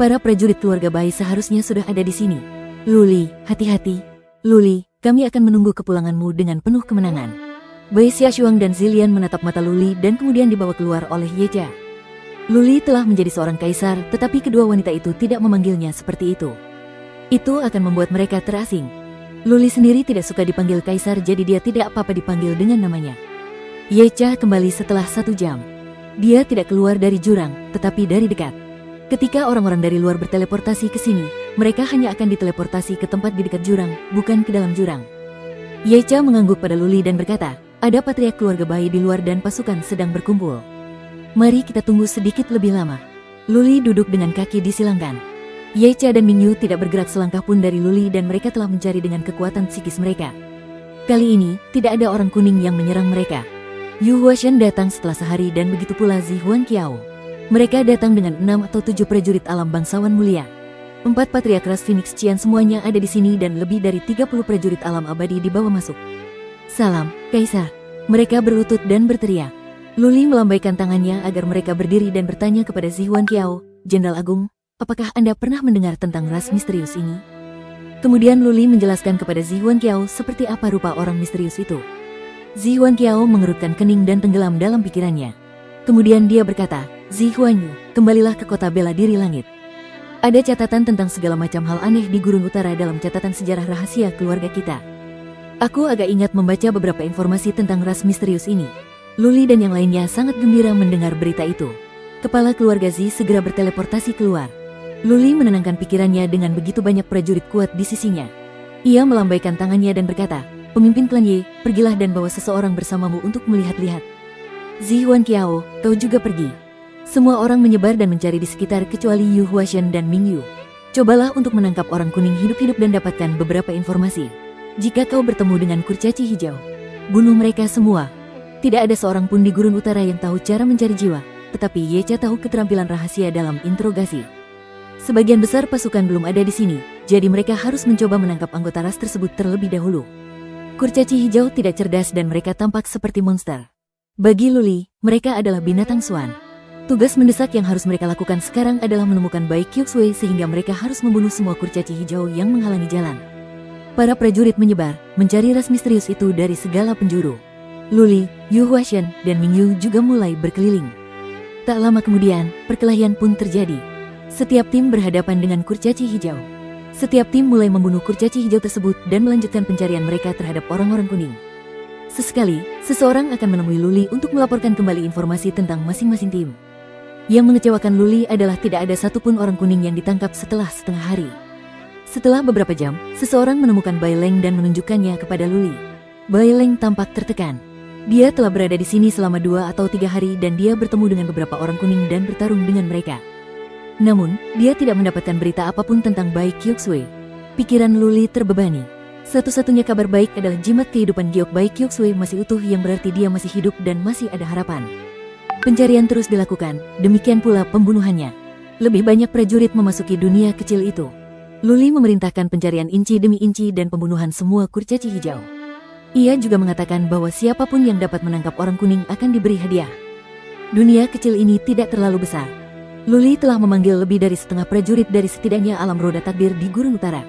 Para prajurit keluarga Bai seharusnya sudah ada di sini. Luli, hati-hati. Luli, kami akan menunggu kepulanganmu dengan penuh kemenangan. Bai Xiaoshuang dan Zilian menatap mata Luli dan kemudian dibawa keluar oleh Yecha. Luli telah menjadi seorang kaisar, tetapi kedua wanita itu tidak memanggilnya seperti itu. Itu akan membuat mereka terasing. Luli sendiri tidak suka dipanggil kaisar, jadi dia tidak apa-apa dipanggil dengan namanya. Yecha kembali setelah 1 jam. Dia tidak keluar dari jurang, tetapi dari dekat. Ketika orang-orang dari luar berteleportasi ke sini, mereka hanya akan diteleportasi ke tempat di dekat jurang, bukan ke dalam jurang. Yecha mengangguk pada Luli dan berkata, ada patriark keluarga bayi di luar dan pasukan sedang berkumpul. Mari kita tunggu sedikit lebih lama. Luli duduk dengan kaki disilangkan. Yecha dan Mingyu tidak bergerak selangkah pun dari Luli dan mereka telah mencari dengan kekuatan psikis mereka. Kali ini, tidak ada orang kuning yang menyerang mereka. Yu Huashan datang setelah sehari dan begitu pula Zi Huan Qiao. Mereka datang dengan 6 atau 7 prajurit alam bangsawan mulia. 4 patriark ras Phoenix Qian semuanya ada di sini dan lebih dari 30 prajurit alam abadi dibawa masuk. Salam, Kaisar. Mereka berlutut dan berteriak. Luli melambaikan tangannya agar mereka berdiri dan bertanya kepada Zi Huan Qiao, Jenderal Agung, apakah Anda pernah mendengar tentang ras misterius ini? Kemudian Luli menjelaskan kepada Zi Huan Qiao seperti apa rupa orang misterius itu. Zi Huan Qiao mengerutkan kening dan tenggelam dalam pikirannya. Kemudian dia berkata, Zi Huanyu, kembalilah ke kota bela diri langit. Ada catatan tentang segala macam hal aneh di Gurun Utara dalam catatan sejarah rahasia keluarga kita. Aku agak ingat membaca beberapa informasi tentang ras misterius ini. Luli dan yang lainnya sangat gembira mendengar berita itu. Kepala keluarga Zi segera berteleportasi keluar. Luli menenangkan pikirannya dengan begitu banyak prajurit kuat di sisinya. Ia melambaikan tangannya dan berkata, pemimpin klan Ye, pergilah dan bawa seseorang bersamamu untuk melihat-lihat. Zi Huan Qiao, kau juga pergi. Semua orang menyebar dan mencari di sekitar kecuali Yu Huashan dan Mingyu. Cobalah untuk menangkap orang kuning hidup-hidup dan dapatkan beberapa informasi. Jika kau bertemu dengan kurcaci hijau, bunuh mereka semua. Tidak ada seorang pun di Gurun Utara yang tahu cara mencari jiwa, tetapi Yecha tahu keterampilan rahasia dalam interogasi. Sebagian besar pasukan belum ada di sini, jadi mereka harus mencoba menangkap anggota ras tersebut terlebih dahulu. Kurcaci hijau tidak cerdas dan mereka tampak seperti monster. Bagi Luli, mereka adalah binatang swan. Tugas mendesak yang harus mereka lakukan sekarang adalah menemukan Bai Qiuxue sehingga mereka harus membunuh semua kurcaci hijau yang menghalangi jalan. Para prajurit menyebar, mencari ras misterius itu dari segala penjuru. Luli, Yu Huashan, dan Mingyu juga mulai berkeliling. Tak lama kemudian, perkelahian pun terjadi. Setiap tim berhadapan dengan kurcaci hijau. Setiap tim mulai membunuh kurcaci hijau tersebut dan melanjutkan pencarian mereka terhadap orang-orang kuning. Sesekali, seseorang akan menemui Luli untuk melaporkan kembali informasi tentang masing-masing tim. Yang mengecewakan Luli adalah tidak ada satupun orang kuning yang ditangkap setelah setengah hari. Setelah beberapa jam, seseorang menemukan Bai Leng dan menunjukkannya kepada Luli. Bai Leng tampak tertekan. Dia telah berada di sini selama 2 atau 3 hari dan dia bertemu dengan beberapa orang kuning dan bertarung dengan mereka. Namun, dia tidak mendapatkan berita apapun tentang Bai Qiuxue. Pikiran Luli terbebani. Satu-satunya kabar baik adalah jimat kehidupan giok Bai Qiuxue masih utuh yang berarti dia masih hidup dan masih ada harapan. Pencarian terus dilakukan, demikian pula pembunuhannya. Lebih banyak prajurit memasuki dunia kecil itu. Luli memerintahkan pencarian inci demi inci dan pembunuhan semua kurcaci hijau. Ia juga mengatakan bahwa siapapun yang dapat menangkap orang kuning akan diberi hadiah. Dunia kecil ini tidak terlalu besar. Luli telah memanggil lebih dari setengah prajurit dari setidaknya alam roda takdir di Gurun Utara.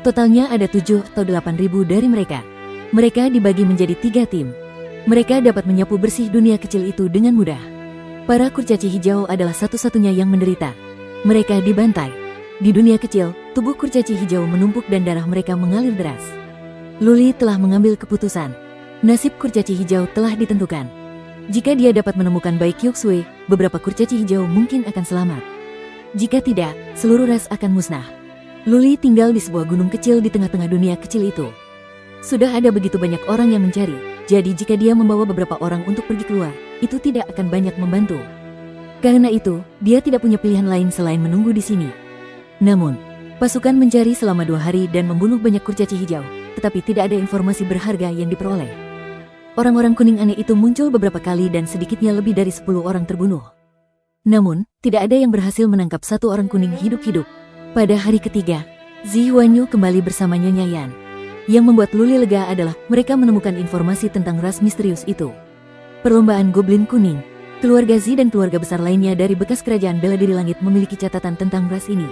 Totalnya ada 7 atau 8 ribu dari mereka. Mereka dibagi menjadi 3 tim. Mereka dapat menyapu bersih dunia kecil itu dengan mudah. Para kurcaci hijau adalah satu-satunya yang menderita. Mereka dibantai. Di dunia kecil, tubuh kurcaci hijau menumpuk dan darah mereka mengalir deras. Luli telah mengambil keputusan. Nasib kurcaci hijau telah ditentukan. Jika dia dapat menemukan Bai Qiuxue, beberapa kurcaci hijau mungkin akan selamat. Jika tidak, seluruh ras akan musnah. Luli tinggal di sebuah gunung kecil di tengah-tengah dunia kecil itu. Sudah ada begitu banyak orang yang mencari, jadi jika dia membawa beberapa orang untuk pergi keluar, itu tidak akan banyak membantu. Karena itu, dia tidak punya pilihan lain selain menunggu di sini. Namun, pasukan mencari selama 2 hari dan membunuh banyak kurcaci hijau, tetapi tidak ada informasi berharga yang diperoleh. Orang-orang kuning aneh itu muncul beberapa kali dan sedikitnya lebih dari 10 orang terbunuh. Namun, tidak ada yang berhasil menangkap satu orang kuning hidup-hidup. Pada hari ketiga, Zi Huanyu kembali bersama Nyonya Yan. Yang membuat Luli lega adalah mereka menemukan informasi tentang ras misterius itu. Perlombaan Goblin Kuning. Keluarga Zi dan keluarga besar lainnya dari bekas kerajaan bela diri langit memiliki catatan tentang ras ini.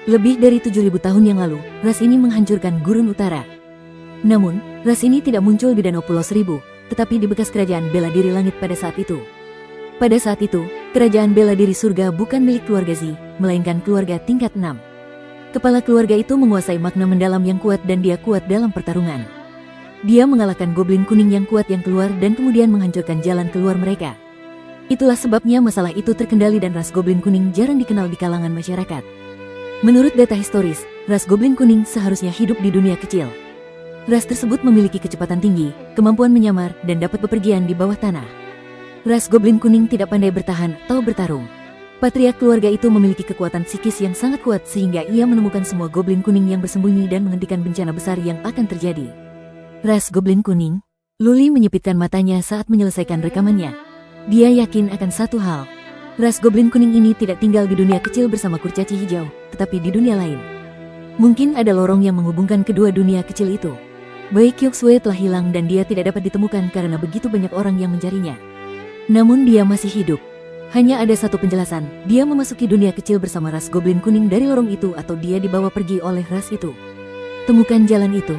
Lebih dari 7.000 tahun yang lalu, ras ini menghancurkan Gurun Utara. Namun, ras ini tidak muncul di Danau Pulau Seribu, tetapi di bekas kerajaan bela diri langit pada saat itu. Pada saat itu, kerajaan bela diri surga bukan milik keluarga Z, melainkan keluarga tingkat 6. Kepala keluarga itu menguasai makna mendalam yang kuat dan dia kuat dalam pertarungan. Dia mengalahkan goblin kuning yang kuat yang keluar dan kemudian menghancurkan jalan keluar mereka. Itulah sebabnya masalah itu terkendali dan ras goblin kuning jarang dikenal di kalangan masyarakat. Menurut data historis, ras goblin kuning seharusnya hidup di dunia kecil. Ras tersebut memiliki kecepatan tinggi, kemampuan menyamar, dan dapat bepergian di bawah tanah. Ras goblin kuning tidak pandai bertahan atau bertarung. Patriark keluarga itu memiliki kekuatan psikis yang sangat kuat sehingga ia menemukan semua goblin kuning yang bersembunyi dan menghentikan bencana besar yang akan terjadi. Ras goblin kuning? Luli menyipitkan matanya saat menyelesaikan rekamannya. Dia yakin akan satu hal. Ras goblin kuning ini tidak tinggal di dunia kecil bersama kurcaci hijau, tetapi di dunia lain. Mungkin ada lorong yang menghubungkan kedua dunia kecil itu. Bayi Kyoksue telah hilang dan dia tidak dapat ditemukan karena begitu banyak orang yang mencarinya. Namun dia masih hidup. Hanya ada satu penjelasan, dia memasuki dunia kecil bersama ras goblin kuning dari lorong itu atau dia dibawa pergi oleh ras itu. Temukan jalan itu.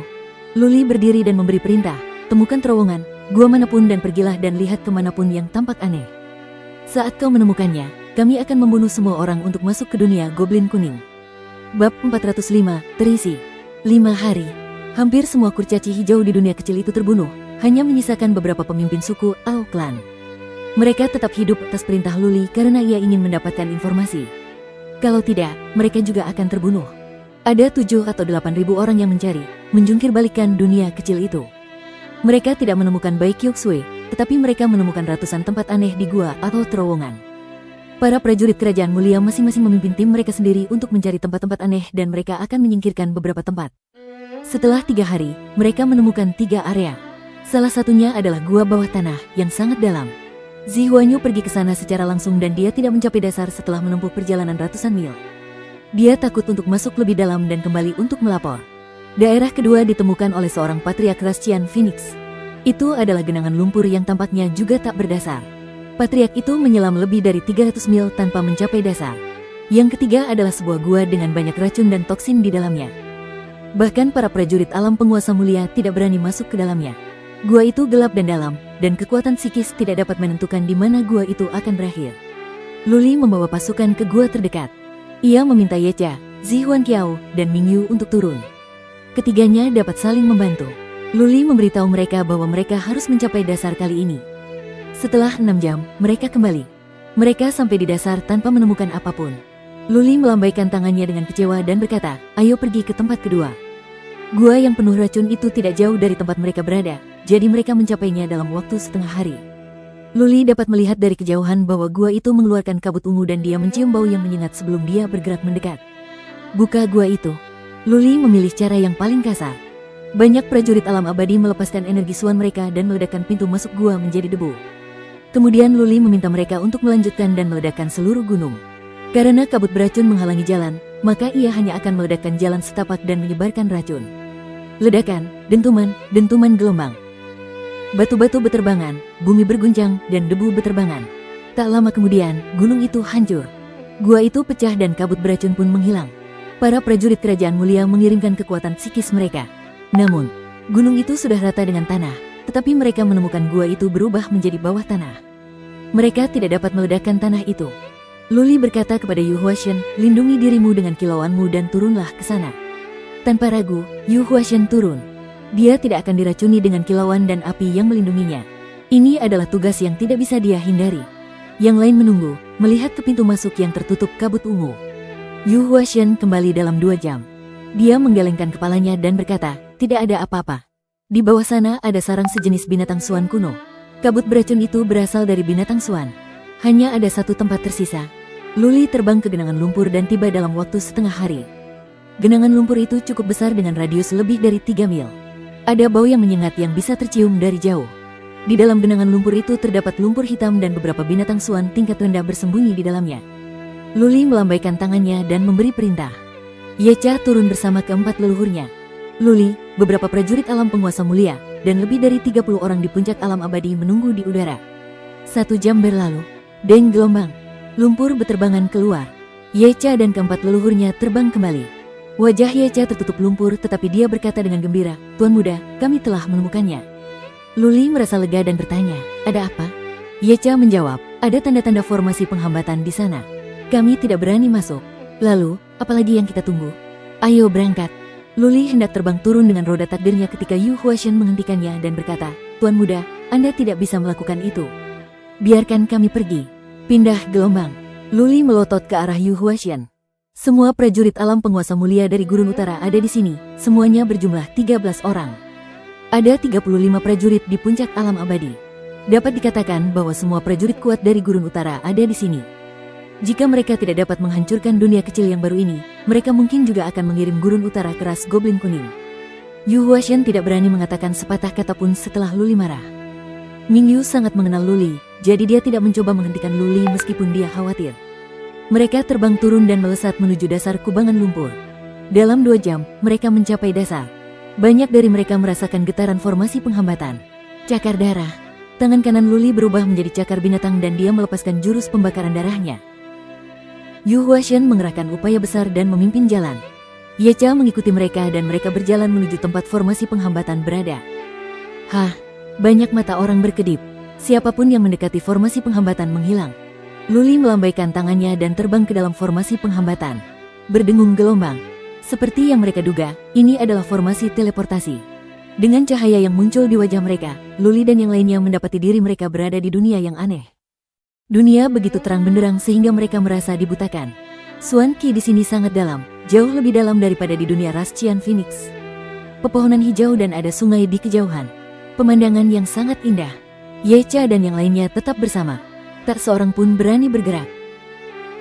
Luli berdiri dan memberi perintah, temukan terowongan, gua manapun dan pergilah dan lihat kemanapun yang tampak aneh. Saat kau menemukannya, kami akan membunuh semua orang untuk masuk ke dunia goblin kuning. Bab 405, terisi 5 hari. Hampir semua kurcaci hijau di dunia kecil itu terbunuh, hanya menyisakan beberapa pemimpin suku atau klan. Mereka tetap hidup atas perintah Luli karena ia ingin mendapatkan informasi. Kalau tidak, mereka juga akan terbunuh. Ada 7 atau 8 ribu orang yang mencari, menjungkir balikan dunia kecil itu. Mereka tidak menemukan Bayi Kyoksue, tetapi mereka menemukan ratusan tempat aneh di gua atau terowongan. Para prajurit kerajaan mulia masing-masing memimpin tim mereka sendiri untuk mencari tempat-tempat aneh dan mereka akan menyingkirkan beberapa tempat. Setelah 3 hari, mereka menemukan 3 area. Salah satunya adalah gua bawah tanah yang sangat dalam. Zi Huanyu pergi ke sana secara langsung dan dia tidak mencapai dasar setelah menempuh perjalanan ratusan mil. Dia takut untuk masuk lebih dalam dan kembali untuk melapor. Daerah kedua ditemukan oleh seorang patriark ras Qian Phoenix. Itu adalah genangan lumpur yang tampaknya juga tak berdasar. Patriark itu menyelam lebih dari 300 mil tanpa mencapai dasar. Yang ketiga adalah sebuah gua dengan banyak racun dan toksin di dalamnya. Bahkan para prajurit alam penguasa mulia tidak berani masuk ke dalamnya. Gua itu gelap dan dalam, dan kekuatan psikis tidak dapat menentukan di mana gua itu akan berakhir. Luli membawa pasukan ke gua terdekat. Ia meminta Yecha, Zi Huanqiao, dan Mingyu untuk turun. Ketiganya dapat saling membantu. Luli memberitahu mereka bahwa mereka harus mencapai dasar kali ini. Setelah 6 jam, mereka kembali. Mereka sampai di dasar tanpa menemukan apapun. Luli melambaikan tangannya dengan kecewa dan berkata, "Ayo pergi ke tempat kedua." Gua yang penuh racun itu tidak jauh dari tempat mereka berada, jadi mereka mencapainya dalam waktu setengah hari. Luli dapat melihat dari kejauhan bahwa gua itu mengeluarkan kabut ungu dan dia mencium bau yang menyengat sebelum dia bergerak mendekat. Buka gua itu. Luli memilih cara yang paling kasar. Banyak prajurit alam abadi melepaskan energi suan mereka dan meledakkan pintu masuk gua menjadi debu. Kemudian Luli meminta mereka untuk melanjutkan dan meledakkan seluruh gunung. Karena kabut beracun menghalangi jalan, maka ia hanya akan meledakkan jalan setapak dan menyebarkan racun. Ledakan, dentuman, dentuman gelombang. Batu-batu beterbangan, bumi berguncang, dan debu beterbangan. Tak lama kemudian, gunung itu hancur. Gua itu pecah dan kabut beracun pun menghilang. Para prajurit kerajaan mulia mengirimkan kekuatan psikis mereka. Namun, gunung itu sudah rata dengan tanah, tetapi mereka menemukan gua itu berubah menjadi bawah tanah. Mereka tidak dapat meledakkan tanah itu. Luli berkata kepada Yu Huashen, "Lindungi dirimu dengan kilauanmu dan turunlah ke sana." Tanpa ragu, Yu Huashen turun. Dia tidak akan diracuni dengan kilauan dan api yang melindunginya. Ini adalah tugas yang tidak bisa dia hindari. Yang lain menunggu, melihat ke pintu masuk yang tertutup kabut ungu. Yu Huashen kembali dalam 2 jam. Dia menggelengkan kepalanya dan berkata, "Tidak ada apa-apa. Di bawah sana ada sarang sejenis binatang suan kuno. Kabut beracun itu berasal dari binatang suan. Hanya ada satu tempat tersisa." Luli terbang ke genangan lumpur dan tiba dalam waktu setengah hari. Genangan lumpur itu cukup besar dengan radius lebih dari 3 mil. Ada bau yang menyengat yang bisa tercium dari jauh. Di dalam genangan lumpur itu terdapat lumpur hitam dan beberapa binatang suan tingkat rendah bersembunyi di dalamnya. Luli melambaikan tangannya dan memberi perintah. Yecha turun bersama keempat leluhurnya. Luli, beberapa prajurit alam penguasa mulia, dan lebih dari 30 orang di puncak alam abadi menunggu di udara. 1 jam berlalu. Deng gelombang. Lumpur beterbangan keluar. Yecha dan keempat leluhurnya terbang kembali. Wajah Yecha tertutup lumpur tetapi dia berkata dengan gembira, "Tuan muda, kami telah menemukannya." Luli merasa lega dan bertanya, "Ada apa?" Yecha menjawab, "Ada tanda-tanda formasi penghambatan di sana. Kami tidak berani masuk. Lalu, apalagi yang kita tunggu? Ayo berangkat." Luli hendak terbang turun dengan roda takdirnya ketika Yu Huashen menghentikannya dan berkata, "Tuan muda, Anda tidak bisa melakukan itu. Biarkan kami pergi." Pindah gelombang. Luli melotot ke arah Yu Huashen. Semua prajurit alam penguasa mulia dari Gurun Utara ada di sini, semuanya berjumlah 13 orang. Ada 35 prajurit di puncak alam abadi. Dapat dikatakan bahwa semua prajurit kuat dari Gurun Utara ada di sini. Jika mereka tidak dapat menghancurkan dunia kecil yang baru ini, mereka mungkin juga akan mengirim Gurun Utara ke ras Goblin Kuning. Yu Huashen tidak berani mengatakan sepatah kata pun setelah Luli marah. Mingyu sangat mengenal Luli, jadi dia tidak mencoba menghentikan Luli meskipun dia khawatir. Mereka terbang turun dan melesat menuju dasar kubangan lumpur. Dalam 2 jam, mereka mencapai dasar. Banyak dari mereka merasakan getaran formasi penghambatan. Cakar darah. Tangan kanan Luli berubah menjadi cakar binatang dan dia melepaskan jurus pembakaran darahnya. Yu Huashen mengerahkan upaya besar dan memimpin jalan. Yecha mengikuti mereka dan mereka berjalan menuju tempat formasi penghambatan berada. Hah, banyak mata orang berkedip. Siapapun yang mendekati formasi penghambatan menghilang. Luli melambaikan tangannya dan terbang ke dalam formasi penghambatan. Berdengung gelombang. Seperti yang mereka duga, ini adalah formasi teleportasi. Dengan cahaya yang muncul di wajah mereka, Luli dan yang lainnya mendapati diri mereka berada di dunia yang aneh. Dunia begitu terang benderang sehingga mereka merasa dibutakan. Xuan Qi di sini sangat dalam, jauh lebih dalam daripada di dunia ras Qian Phoenix. Pepohonan hijau dan ada sungai di kejauhan. Pemandangan yang sangat indah. Yecha dan yang lainnya tetap bersama. Tak seorang pun berani bergerak.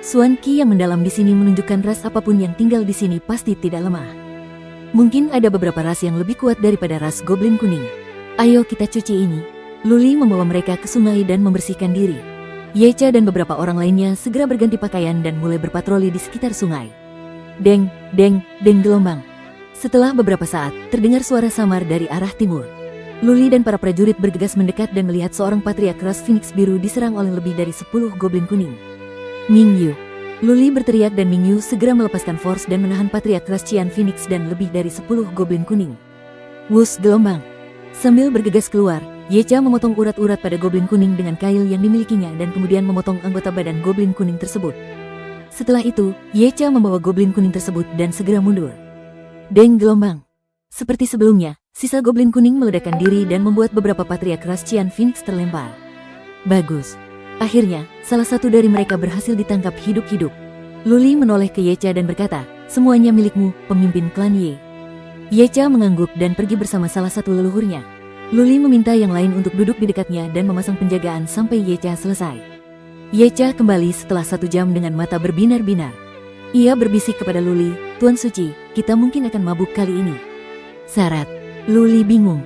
Xuan Qi yang mendalam di sini menunjukkan ras apapun yang tinggal di sini pasti tidak lemah. Mungkin ada beberapa ras yang lebih kuat daripada ras Goblin Kuning. Ayo kita cuci ini. Luli membawa mereka ke sungai dan membersihkan diri. Yecha dan beberapa orang lainnya segera berganti pakaian dan mulai berpatroli di sekitar sungai. Deng, deng, deng gelombang. Setelah beberapa saat, terdengar suara samar dari arah timur. Luli dan para prajurit bergegas mendekat dan melihat seorang patriark ras Phoenix biru diserang oleh lebih dari 10 goblin kuning. Mingyu. Luli berteriak dan Mingyu segera melepaskan force dan menahan patriark ras Qian Phoenix dan lebih dari 10 goblin kuning. Wus gelombang. Sambil bergegas keluar, Yecha memotong urat-urat pada goblin kuning dengan kail yang dimilikinya dan kemudian memotong anggota badan goblin kuning tersebut. Setelah itu, Yecha membawa goblin kuning tersebut dan segera mundur. Deng gelombang. Seperti sebelumnya, sisa goblin kuning meledakkan diri dan membuat beberapa patriark ras Qian Phoenix terlempar. Bagus. Akhirnya, salah satu dari mereka berhasil ditangkap hidup-hidup. Luli menoleh ke Yecha dan berkata, "Semuanya milikmu, pemimpin klan Ye." Yecha mengangguk dan pergi bersama salah satu leluhurnya. Luli meminta yang lain untuk duduk di dekatnya dan memasang penjagaan sampai Yecha selesai. Yecha kembali setelah 1 jam dengan mata berbinar-binar. Ia berbisik kepada Luli, "Tuan Suci, kita mungkin akan mabuk kali ini." Syarat. Luli bingung.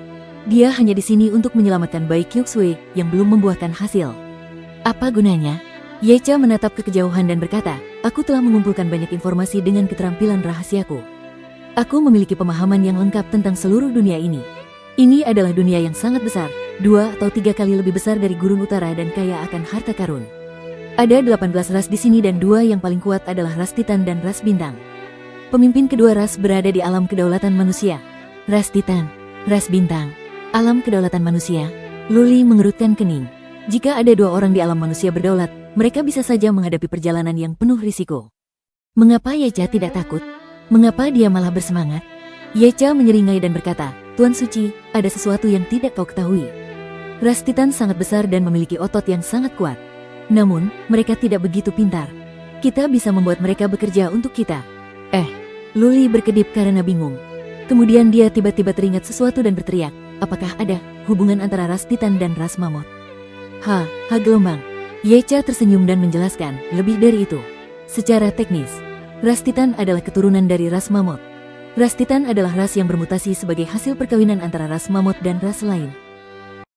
Dia hanya di sini untuk menyelamatkan bayi Kyuxue yang belum membuahkan hasil. Apa gunanya? Yecha menatap ke kejauhan dan berkata, "Aku telah mengumpulkan banyak informasi dengan keterampilan rahasiaku. Aku memiliki pemahaman yang lengkap tentang seluruh dunia ini. Ini adalah dunia yang sangat besar, 2 atau 3 kali lebih besar dari Gurun Utara dan kaya akan harta karun. Ada 18 ras di sini dan 2 yang paling kuat adalah ras Titan dan ras Bintang. Pemimpin kedua ras berada di alam kedaulatan manusia. Ras Titan, ras Bintang, alam kedaulatan manusia." Luli mengerutkan kening. Jika ada 2 orang di alam manusia berdaulat, mereka bisa saja menghadapi perjalanan yang penuh risiko. Mengapa Yecha tidak takut? Mengapa dia malah bersemangat? Yecha menyeringai dan berkata, "Tuan Suci, ada sesuatu yang tidak kau ketahui. Ras Titan sangat besar dan memiliki otot yang sangat kuat. Namun, mereka tidak begitu pintar. Kita bisa membuat mereka bekerja untuk kita." Luli berkedip karena bingung. Kemudian dia tiba-tiba teringat sesuatu dan berteriak, "Apakah ada hubungan antara ras Titan dan ras Mammoth?" Gelombang. Yecha tersenyum dan menjelaskan, "Lebih dari itu. Secara teknis, ras Titan adalah keturunan dari ras Mammoth. Ras Titan adalah ras yang bermutasi sebagai hasil perkawinan antara ras Mammoth dan ras lain.